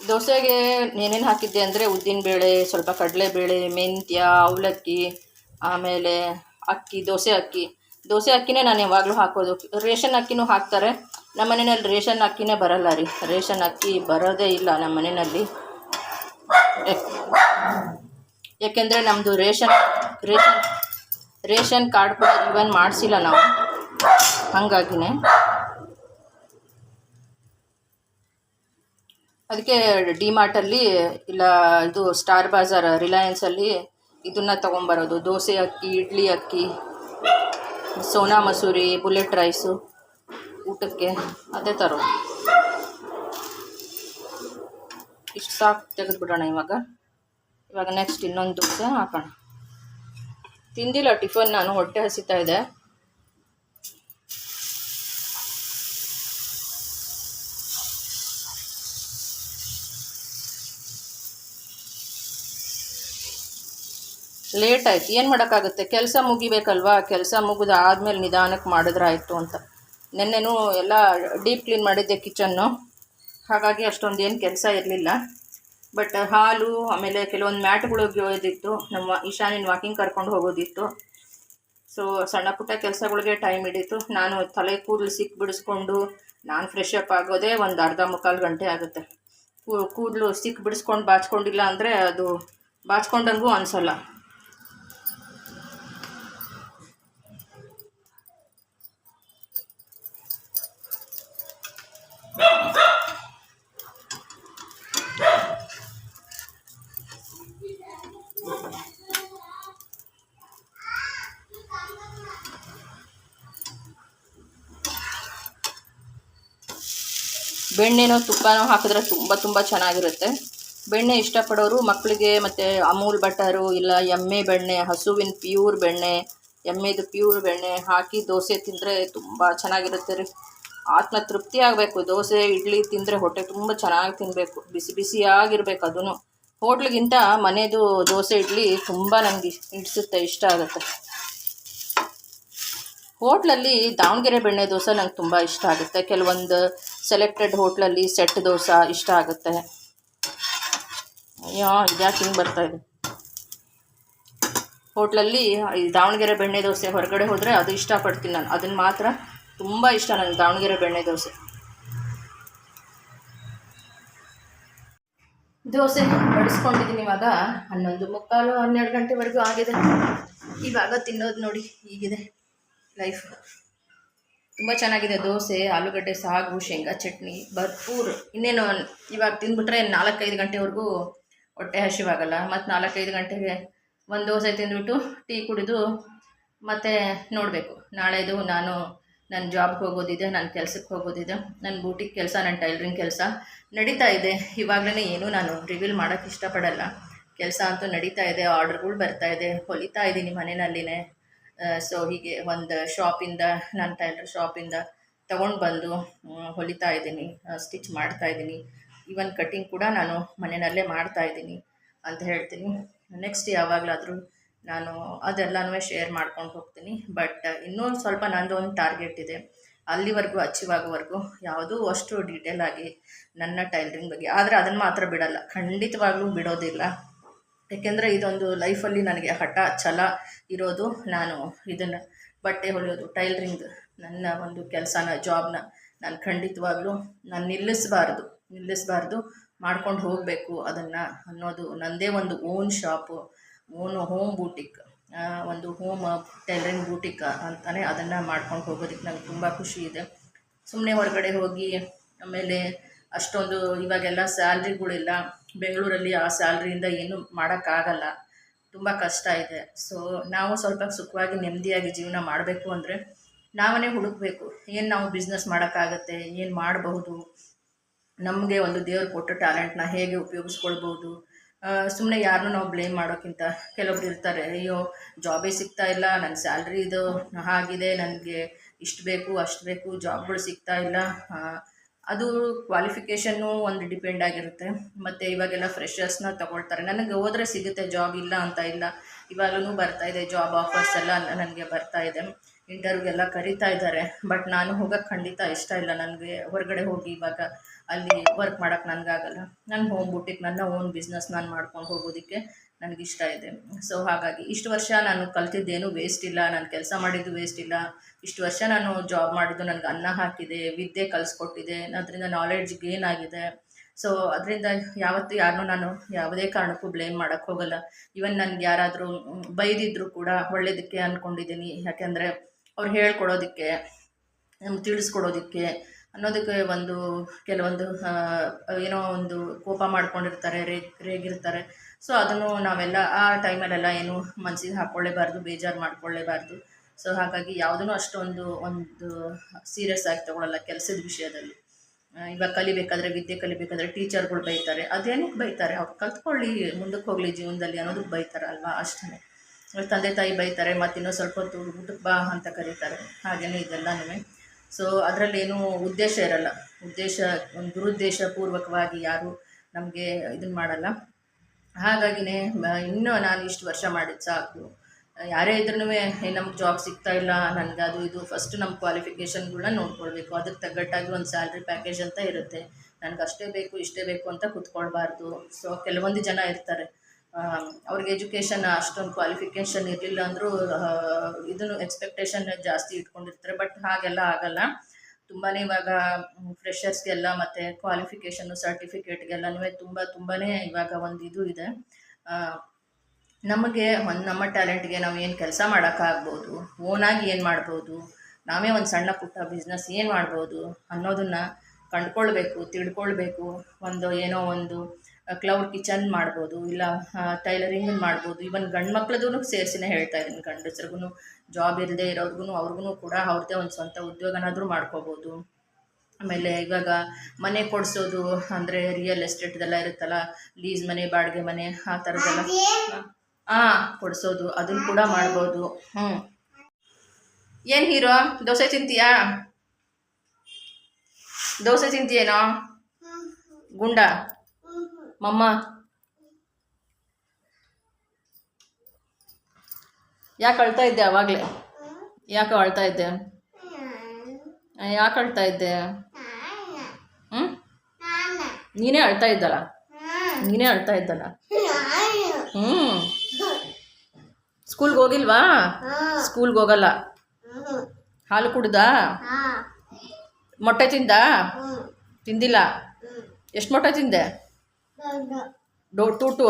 ದೋಸೆಗೆ ಏನೇನು ಹಾಕಿದ್ದೆ ಅಂದರೆ ಉದ್ದಿನಬೇಳೆ, ಸ್ವಲ್ಪ ಕಡಲೆಬೇಳೆ, ಮೆಂತ್ಯ, ಅವಲಕ್ಕಿ, ಆಮೇಲೆ ಅಕ್ಕಿ, ದೋಸೆ ಅಕ್ಕಿನೇ ನಾನು ಯಾವಾಗಲೂ ಹಾಕೋದು. ರೇಷನ್ ಅಕ್ಕಿನೂ ಹಾಕ್ತಾರೆ. ನಮ್ಮ ಮನೆಯಲ್ಲಿ ರೇಷನ್ ಅಕ್ಕಿನೇ ಬರಲ್ಲ ರೀ, ರೇಷನ್ ಅಕ್ಕಿ ಬರೋದೇ ಇಲ್ಲ ನಮ್ಮ ಮನೆಯಲ್ಲಿ. ಯಾಕೆಂದರೆ ನಮ್ಮದು ರೇಷನ್ ಕಾರ್ಡ್ ಕೂಡ ಇವನ್ ಮಾಡಿಸಿಲ್ಲ ನಾವು, ಹಾಗಾಗಿನೇ. ಅದಕ್ಕೆ ಡಿಮಾರ್ಟಲ್ಲಿ ಇಲ್ಲ ಇದು ಸ್ಟಾರ್ ಬಾಜಾರ್, ರಿಲಯನ್ಸಲ್ಲಿ ಇದನ್ನು ತೊಗೊಂಬರೋದು. ದೋಸೆ ಅಕ್ಕಿ, ಇಡ್ಲಿ ಅಕ್ಕಿ, ಸೋನಾ ಮಸೂರಿ, ಬುಲೆಟ್ ರೈಸು ಊಟಕ್ಕೆ ಅದೇ ತರೋದು. ಇಷ್ಟು ಸಾಕು, ತೆಗೆದುಬಿಡೋಣ ಇವಾಗ ನೆಕ್ಸ್ಟ್ ಇನ್ನೊಂದು ದೋಸೆ ಹಾಕೋಣ. ತಿಂದಿಲ್ಲ ಟಿಫನ್ ನಾನು, ಹೊಟ್ಟೆ ಹಸಿತಾ ಇದೆ. ಲೇಟ್ ಆಯ್ತು, ಏನು ಮಾಡೋಕ್ಕಾಗುತ್ತೆ, ಕೆಲಸ ಮುಗಿಬೇಕಲ್ವಾ. ಕೆಲಸ ಮುಗಿದು ಆದಮೇಲೆ ನಿಧಾನಕ್ಕೆ ಮಾಡಿದ್ರೆ ಆಯಿತು ಅಂತ. ನೆನ್ನೆನೂ ಎಲ್ಲ ಡೀಪ್ ಕ್ಲೀನ್ ಮಾಡಿದ್ದೆ ಕಿಚನ್ನು, ಹಾಗಾಗಿ ಅಷ್ಟೊಂದು ಏನು ಕೆಲಸ ಇರಲಿಲ್ಲ. ಬಟ್ ಹಾಲು, ಆಮೇಲೆ ಕೆಲವೊಂದು ಮ್ಯಾಟ್ಗಳು ಒಗೆಯೋದಿತ್ತು, ನಮ್ಮ ಈಶಾನಿನ ವಾಕಿಂಗ್ ಕರ್ಕೊಂಡು ಹೋಗೋದಿತ್ತು. ಸೊ ಸಣ್ಣ ಪುಟ್ಟ ಕೆಲಸಗಳಿಗೆ ಟೈಮ್ ಹಿಡಿತು. ನಾನು ತಲೆ ಕೂದಲು ಬಿಡಿಸ್ಕೊಂಡು ನಾನು ಫ್ರೆಶ್ ಅಪ್ ಆಗೋದೇ ಒಂದು ಅರ್ಧ-ಮುಕ್ಕಾಲು ಗಂಟೆ ಆಗುತ್ತೆ. ಕೂದಲು ಬಿಡಿಸ್ಕೊಂಡು ಬಾಚ್ಕೊಂಡಿಲ್ಲ ಅಂದರೆ ಅದು ಬಾಚ್ಕೊಂಡಂಗೂ ಅನಿಸಲ್ಲ. ಬೆಣ್ಣೆನೋ ತುಪ್ಪನೋ ಹಾಕಿದ್ರೆ ತುಂಬ ಚೆನ್ನಾಗಿರುತ್ತೆ. ಬೆಣ್ಣೆ ಇಷ್ಟಪಡೋರು ಮಕ್ಕಳಿಗೆ ಮತ್ತು ಅಮೂಲ್ ಬಟರು ಇಲ್ಲ ಎಮ್ಮೆ ಬೆಣ್ಣೆ, ಹಸುವಿನ ಪ್ಯೂರ್ ಬೆಣ್ಣೆ, ಎಮ್ಮೆದು ಪ್ಯೂರ್ ಬೆಣ್ಣೆ ಹಾಕಿ ದೋಸೆ ತಿಂದರೆ ತುಂಬ ಚೆನ್ನಾಗಿರುತ್ತೆ ರೀ. ಆತ್ಮ ತೃಪ್ತಿ ಆಗಬೇಕು. ದೋಸೆ ಇಡ್ಲಿ ತಿಂದರೆ ಹೊಟ್ಟೆ ತುಂಬ ಚೆನ್ನಾಗಿ ತಿನ್ನಬೇಕು, ಬಿಸಿಯಾಗಿರ್ಬೇಕು. ಅದೂ ಹೋಟ್ಲಿಗಿಂತ ಮನೆಯದು ದೋಸೆ ಇಡ್ಲಿ ತುಂಬ ನನಗೆ ಇಷ್ಟ ಆಗುತ್ತೆ. ಹೋಟ್ಲಲ್ಲಿ ದಾವಣಗೆರೆ ಬೆಣ್ಣೆ ದೋಸೆ ನಂಗೆ ತುಂಬ ಇಷ್ಟ ಆಗುತ್ತೆ. ಕೆಲವೊಂದು ಸೆಲೆಕ್ಟೆಡ್ ಹೋಟ್ಲಲ್ಲಿ ಸೆಟ್ ದೋಸೆ ಇಷ್ಟ ಆಗುತ್ತೆ. ಇದ್ಯಾಕೆ ಹಿಂಗೆ ಬರ್ತಾಯಿದೆ. ಹೋಟ್ಲಲ್ಲಿ ಈ ದಾವಣಗೆರೆ ಬೆಣ್ಣೆ ದೋಸೆ ಹೊರಗಡೆ ಹೋದರೆ ಅದು ಇಷ್ಟಪಡ್ತೀನಿ ನಾನು. ಅದನ್ನು ಮಾತ್ರ ತುಂಬ ಇಷ್ಟ ನನಗೆ, ದಾವಣಗೆರೆ ಬೆಣ್ಣೆ ದೋಸೆ. ದೋಸೆ ಬಡಿಸ್ಕೊಂಡಿದ್ದೀನಿ. ಇವಾಗ 11:45 12 ಗಂಟೆವರೆಗೂ ಆಗಿದೆ. ಇವಾಗ ತಿನ್ನೋದು ನೋಡಿ ಹೀಗಿದೆ ಲೈಫ್. ತುಂಬ ಚೆನ್ನಾಗಿದೆ ದೋಸೆ, ಆಲೂಗಡ್ಡೆ ಸಾಗು, ಶೇಂಗಾ ಚಟ್ನಿ ಭರ್ಪೂರ್. ಇನ್ನೇನು ಇವಾಗ ತಿಂದ್ಬಿಟ್ರೆ 4-5 ಗಂಟೆವರೆಗೂ ಹೊಟ್ಟೆ ಹಸಿವಾಗಲ್ಲ. ಮತ್ತು 4-5 ಗಂಟೆಗೆ ಒಂದು ದೋಸೆ ತಿಂದ್ಬಿಟ್ಟು ಟೀ ಕುಡಿದು ಮತ್ತೆ ನೋಡಬೇಕು. ನಾಳೆದು ನಾನು ನನ್ನ ಜಾಬ್ಗೆ ಹೋಗೋದಿದೆ, ನನ್ನ ಕೆಲಸಕ್ಕೆ ಹೋಗೋದಿದೆ, ನನ್ನ ಬೂಟಿಕ್ ಕೆಲಸ, ನನ್ನ ಟೈಲರಿಂಗ್ ಕೆಲಸ ನಡೀತಾ ಇದೆ. ಇವಾಗಲೇ ಏನೂ ನಾನು ರಿವೀಲ್ ಮಾಡೋಕ್ಕೆ ಇಷ್ಟಪಡಲ್ಲ. ಕೆಲಸ ಅಂತೂ ನಡೀತಾ ಇದೆ, ಆರ್ಡ್ರ್ಗಳು ಬರ್ತಾಯಿದೆ, ಹೊಲಿತಾ ಇದ್ದೀನಿ ಮನೆಯಲ್ಲಿನೇ. ಸೊ ಹೀಗೆ ಒಂದು ಶಾಪಿಂದ, ನನ್ನ ಟೈಲರ್ ಶಾಪಿಂದ ತೊಗೊಂಡು ಬಂದು ಹೊಲಿತಾ ಇದ್ದೀನಿ, ಸ್ಟಿಚ್ ಮಾಡ್ತಾಯಿದ್ದೀನಿ. ಈವನ್ ಕಟ್ಟಿಂಗ್ ಕೂಡ ನಾನು ಮನೆಯಲ್ಲೇ ಮಾಡ್ತಾಯಿದ್ದೀನಿ ಅಂತ ಹೇಳ್ತೀನಿ. ನೆಕ್ಸ್ಟ್ ಯಾವಾಗಲಾದರೂ ನಾನು ಅದೆಲ್ಲನೂ ಶೇರ್ ಮಾಡ್ಕೊಂಡು ಹೋಗ್ತೀನಿ. ಬಟ್ ಇನ್ನೂ ಸ್ವಲ್ಪ ನಂದು ಒಂದು ಟಾರ್ಗೆಟ್ ಇದೆ, ಅಲ್ಲಿವರೆಗೂ ಅಚೀವ್ ಆಗೋವರೆಗೂ ಯಾವುದೂ ಅಷ್ಟು ಡೀಟೇಲ್ ಆಗಿ ನನ್ನ ಟೈಲರಿಂಗ್ ಬಗ್ಗೆ. ಆದರೆ ಅದನ್ನು ಮಾತ್ರ ಬಿಡಲ್ಲ, ಖಂಡಿತವಾಗ್ಲೂ ಬಿಡೋದಿಲ್ಲ. ಏಕೆಂದರೆ ಇದೊಂದು ಲೈಫಲ್ಲಿ ನನಗೆ ಹಠ ಛಲ ಇರೋದು. ನಾನು ಇದನ್ನು ಬಟ್ಟೆ ಹೊಲಿಯೋದು, ಟೈಲರಿಂಗ್ ನನ್ನ ಒಂದು ಕೆಲಸನ, ಜಾಬ್ನ ನಾನು ಖಂಡಿತವಾಗ್ಲೂ ನಾನು ನಿಲ್ಲಿಸಬಾರ್ದು, ಮಾಡ್ಕೊಂಡು ಹೋಗಬೇಕು ಅದನ್ನು ಅನ್ನೋದು. ನನ್ನದೇ ಒಂದು ಓನ್ ಶಾಪು, ಹೋಮ್ ಬೂಟಿಕ್, ಒಂದು ಹೋಮ್ ಟೈಲರಿಂಗ್ ಬೂಟಿಕ್ ಅಂತಲೇ ಅದನ್ನು ಮಾಡ್ಕೊಂಡು ಹೋಗೋದಕ್ಕೆ ನನಗೆ ತುಂಬ ಖುಷಿ ಇದೆ. ಸುಮ್ಮನೆ ಹೊರಗಡೆ ಹೋಗಿ ಆಮೇಲೆ ಅಷ್ಟೊಂದು ಇವಾಗೆಲ್ಲ ಸ್ಯಾಲ್ರಿಗಳಿಲ್ಲ ಬೆಂಗಳೂರಲ್ಲಿ. ಆ ಸ್ಯಾಲ್ರಿಯಿಂದ ಏನೂ ಮಾಡೋಕ್ಕಾಗಲ್ಲ, ತುಂಬ ಕಷ್ಟ ಇದೆ. ಸೊ ನಾವು ಸ್ವಲ್ಪ ಸುಖವಾಗಿ ನೆಮ್ಮದಿಯಾಗಿ ಜೀವನ ಮಾಡಬೇಕು ಅಂದರೆ ನಾವೇ ಹುಡುಕಬೇಕು. ಏನು ನಾವು ಬಿಸ್ನೆಸ್ ಮಾಡೋಕ್ಕಾಗತ್ತೆ, ಏನು ಮಾಡಬಹುದು, ನಮಗೆ ಒಂದು ದೇವ್ರು ಕೊಟ್ಟ ಟ್ಯಾಲೆಂಟ್ನ ಹೇಗೆ ಉಪಯೋಗಿಸ್ಕೊಳ್ಬೋದು. ಸುಮ್ಮನೆ ಯಾರನ್ನೂ ನಾವು ಬ್ಲೇಮ್ ಮಾಡೋಕ್ಕಿಂತ, ಕೆಲವೊಬ್ರು ಇರ್ತಾರೆ, ಅಯ್ಯೋ ಜಾಬೇ ಸಿಗ್ತಾ ಇಲ್ಲ, ನನ್ನ ಸ್ಯಾಲ್ರಿ ಇದು ಆಗಿದೆ, ನನಗೆ ಇಷ್ಟು ಬೇಕು ಅಷ್ಟು ಬೇಕು, ಜಾಬ್ಗಳು ಸಿಗ್ತಾ ಇಲ್ಲ. ಅದು ಕ್ವಾಲಿಫಿಕೇಷನ್ನು ಒಂದು ಡಿಪೆಂಡ್ ಆಗಿರುತ್ತೆ. ಮತ್ತು ಇವಾಗೆಲ್ಲ ಫ್ರೆಷರ್ಸ್ನ ತಗೊಳ್ತಾರೆ. ನನಗೆ ಹೋದರೆ ಸಿಗುತ್ತೆ ಜಾಬ್, ಇಲ್ಲ ಅಂತ ಇಲ್ಲ. ಇವಾಗಲೂ ಬರ್ತಾಯಿದೆ ಜಾಬ್ ಆಫರ್ಸ್ ಎಲ್ಲ ನನಗೆ ಬರ್ತಾಯಿದೆ, ಇಂಟರ್ವ್ಯೂಗೆಲ್ಲ ಕರೀತಾ ಇದ್ದಾರೆ. ಬಟ್ ನಾನು ಹೋಗೋಕ್ಕೆ ಖಂಡಿತ ಇಷ್ಟ ಇಲ್ಲ. ನನಗೆ ಹೊರಗಡೆ ಹೋಗಿ ಇವಾಗ ಅಲ್ಲಿ ವರ್ಕ್ ಮಾಡೋಕ್ಕೆ ನನಗಾಗಲ್ಲ. ನನ್ನ ಹೋಮ್ ಬುಟಿಕ್, ನನ್ನ ಓನ್ ಬಿಸ್ನೆಸ್ ನಾನು ಮಾಡ್ಕೊಂಡು ಹೋಗೋದಕ್ಕೆ ನನಗಿಷ್ಟ ಇದೆ. ಸೊ ಹಾಗಾಗಿ ಇಷ್ಟು ವರ್ಷ ನಾನು ಕಲ್ತಿದ್ದೇನು ವೇಸ್ಟ್ ಇಲ್ಲ, ನಾನು ಕೆಲಸ ಮಾಡಿದ್ದು ವೇಸ್ಟ್ ಇಲ್ಲ. ಇಷ್ಟು ವರ್ಷ ನಾನು ಜಾಬ್ ಮಾಡಿದ್ದು ನನಗೆ ಅನ್ನ ಹಾಕಿದೆ, ವಿದ್ಯೆ ಕಲಿಸ್ಕೊಟ್ಟಿದೆ, ಅದರಿಂದ ನಾಲೆಡ್ಜ್ ಗೇನ್ ಆಗಿದೆ. ಸೊ ಅದರಿಂದ ಯಾವತ್ತೂ ಯಾರನ್ನೂ ನಾನು ಯಾವುದೇ ಕಾರಣಕ್ಕೂ ಬ್ಲೇಮ್ ಮಾಡೋಕ್ಕೆ ಹೋಗಲ್ಲ. ಈವನ್ ನನಗೆ ಯಾರಾದರೂ ಬೈದಿದ್ರು ಕೂಡ ಒಳ್ಳೆಯದಕ್ಕೆ ಅಂದ್ಕೊಂಡಿದ್ದೀನಿ. ಯಾಕೆಂದರೆ ಅವ್ರು ಹೇಳ್ಕೊಡೋದಕ್ಕೆ, ನಮ್ಗೆ ತಿಳಿಸ್ಕೊಡೋದಕ್ಕೆ ಅನ್ನೋದಕ್ಕೆ ಕೆಲವೊಂದು ಏನೋ ಒಂದು ಕೋಪ ಮಾಡ್ಕೊಂಡಿರ್ತಾರೆ, ರೇಗಿರ್ತಾರೆ. ಸೊ ಅದನ್ನು ನಾವೆಲ್ಲ ಆ ಟೈಮಲ್ಲೆಲ್ಲ ಏನು ಮನಸ್ಸಿಗೆ ಹಾಕ್ಕೊಳ್ಳೇಬಾರ್ದು, ಬೇಜಾರು ಮಾಡ್ಕೊಳ್ಳೇಬಾರ್ದು. ಸೊ ಹಾಗಾಗಿ ಯಾವುದೂ ಅಷ್ಟೊಂದು ಸೀರಿಯಸ್ ಆಗಿ ತೊಗೊಳ್ಳಲ್ಲ ಕೆಲಸದ ವಿಷಯದಲ್ಲಿ. ಇವಾಗ ವಿದ್ಯೆ ಕಲಿಬೇಕಾದ್ರೆ ಟೀಚರ್ಗಳು ಬೈತಾರೆ, ಅದೇನಕ್ಕೆ ಬೈತಾರೆ, ಅವ್ರು ಕಲ್ತ್ಕೊಳ್ಳಿ, ಮುಂದಕ್ಕೆ ಹೋಗಲಿ ಜೀವನದಲ್ಲಿ ಅನ್ನೋದಕ್ಕೆ ಬೈತಾರೆ ಅಲ್ವಾ, ಅಷ್ಟೇ. ತಂದೆ ತಾಯಿ ಬೈತಾರೆ, ಮತ್ತು ಇನ್ನೂ ಸ್ವಲ್ಪ ಹೊತ್ತು ಊಟಕ್ಕೆ ಬಾ ಅಂತ ಕರೀತಾರೆ, ಹಾಗೆಯೇ ಇದೆಲ್ಲನೂ. ಸೊ ಅದರಲ್ಲೇನೂ ಉದ್ದೇಶ ಇರಲ್ಲ, ಒಂದು ದುರುದ್ದೇಶಪೂರ್ವಕವಾಗಿ ಯಾರೂ ನಮಗೆ ಇದನ್ನು ಮಾಡಲ್ಲ. ಹಾಗಾಗಿನೇ ಇನ್ನೂ ನಾನು ಇಷ್ಟು ವರ್ಷ ಮಾಡಿದ್ದು ಸಾಕು. ಯಾರೇ ಇದ್ರೂ ನಮ್ಗೆ ಜಾಬ್ ಸಿಗ್ತಾ ಇಲ್ಲ, ನನಗೆ ಅದು ಇದು, ಫಸ್ಟ್ ನಮ್ಮ ಕ್ವಾಲಿಫಿಕೇಷನ್ಗಳನ್ನ ನೋಡ್ಕೊಳ್ಬೇಕು. ಅದಕ್ಕೆ ತగ్గಟ್ಟಾಗಿ ಒಂದು ಸ್ಯಾಲ್ರಿ ಪ್ಯಾಕೇಜ್ ಅಂತ ಇರುತ್ತೆ. ನನಗೆ ಅಷ್ಟೇ ಬೇಕು ಇಷ್ಟೇ ಬೇಕು ಅಂತ ಕೂತ್ಕೊಳ್ಬಾರ್ದು. ಸೊ ಕೆಲವೊಂದು ಜನ ಇರ್ತಾರೆ, ಅವ್ರಿಗೆ ಎಜುಕೇಷನ್ ಅಷ್ಟೊಂದು ಕ್ವಾಲಿಫಿಕೇಷನ್ ಇರಲಿಲ್ಲ ಅಂದರೂ ಇದನ್ನು ಎಕ್ಸ್ಪೆಕ್ಟೇಷನ್ ಜಾಸ್ತಿ ಇಟ್ಕೊಂಡಿರ್ತಾರೆ. ಬಟ್ ಹಾಗೆಲ್ಲ ಆಗಲ್ಲ. ತುಂಬಾ ಇವಾಗ ಫ್ರೆಷರ್ಸ್ಗೆಲ್ಲ ಮತ್ತು ಕ್ವಾಲಿಫಿಕೇಷನ್ನು ಸರ್ಟಿಫಿಕೇಟ್ಗೆಲ್ಲನೂ ತುಂಬಾ ಇವಾಗ ಒಂದು ಇದು ಇದೆ. ನಮಗೆ ನಮ್ಮ ಟ್ಯಾಲೆಂಟ್ಗೆ ನಾವು ಏನು ಕೆಲಸ ಮಾಡೋಕ್ಕಾಗ್ಬೋದು, ಓನಾಗಿ ಏನು ಮಾಡ್ಬೋದು, ನಾವೇ ಒಂದು ಸಣ್ಣ ಪುಟ್ಟ ಬಿಸ್ನೆಸ್ ಏನು ಮಾಡ್ಬೋದು ಅನ್ನೋದನ್ನು ಕಂಡುಕೊಳ್ಬೇಕು, ತಿಳ್ಕೊಳ್ಬೇಕು. ಏನೋ ಒಂದು ಕ್ಲೌಡ್ ಕಿಚನ್ ಮಾಡ್ಬೋದು, ಇಲ್ಲ ಟೈಲರಿಂಗ್ ಮಾಡ್ಬೋದು. ಈವನ್ ಗಂಡು ಮಕ್ಳದೂ ಸೇರಿಸಿನೇ ಹೇಳ್ತಾ ಇದ್ದೀನಿ, ಗಂಡಸ್ರಿಗೂ ಜಾಬ್ ಇಲ್ಲದೆ ಇರೋರ್ಗು ಅವ್ರಿಗೂ ಕೂಡ ಅವ್ರದ್ದೇ ಒಂದು ಸ್ವಂತ ಉದ್ಯೋಗನಾದರೂ ಮಾಡ್ಕೋಬೋದು. ಆಮೇಲೆ ಇವಾಗ ಮನೆ ಕೊಡಿಸೋದು ಅಂದರೆ ರಿಯಲ್ ಎಸ್ಟೇಟ್ದೆಲ್ಲ ಇರುತ್ತಲ್ಲ, ಲೀಸ್ ಮನೆ, ಬಾಡಿಗೆ ಮನೆ, ಆ ಥರದ್ದೆಲ್ಲ ಕೊಡಿಸೋದು, ಅದನ್ನು ಕೂಡ ಮಾಡ್ಬೋದು. ಏನು ಹೀರೋ, ದೋಸೆ ತಿಂತೀಯೇನೋ ಗುಂಡ ಮಮ್ಮ? ಯಾಕೆ ಅಳ್ತಾ ಇದ್ದೆ ಆವಾಗಲೇ? ಯಾಕೆ ಅಳ್ತಾ ಇದ್ದೆ? ನೀನೇ ಅಳ್ತಾ ಇದ್ದಲ್ಲ. ಸ್ಕೂಲ್ಗೆ ಹೋಗಿಲ್ವಾ? ಸ್ಕೂಲ್ಗೆ ಹೋಗಲ್ಲ. ಹಾಲು ಕುಡ್ದಾ? ಮೊಟ್ಟೆ ತಿಂದಾ? ತಿಂದಿಲ್ಲ. ಎಷ್ಟು ಮೊಟ್ಟೆ ತಿಂದೆ? ಟೂಟು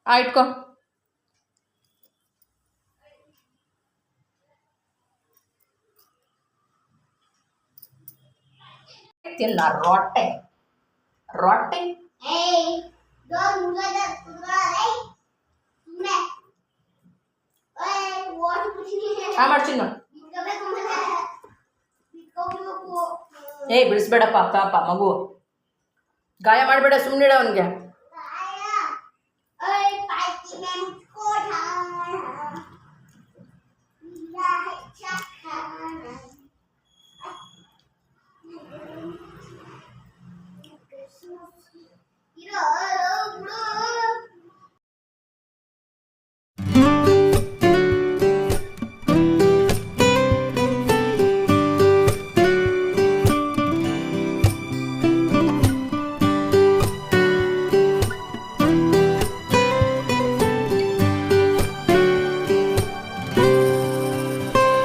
ಇಟ್ಕೋ. ತಿನ್ನ ರೊಟ್ಟೆ ರೊಟ್ಟೆ ಮಾಡ್ತೀನಿ. ಬಿಡಿಸ್ಬೇಡಪ್ಪ ಅಪ್ಪ ಅಪ್ಪ ಮಗು ಗಾಯ ಮಾಡಬೇಡ, ಸುಮ್ಮನಿಡ ಅವನಿಗೆ.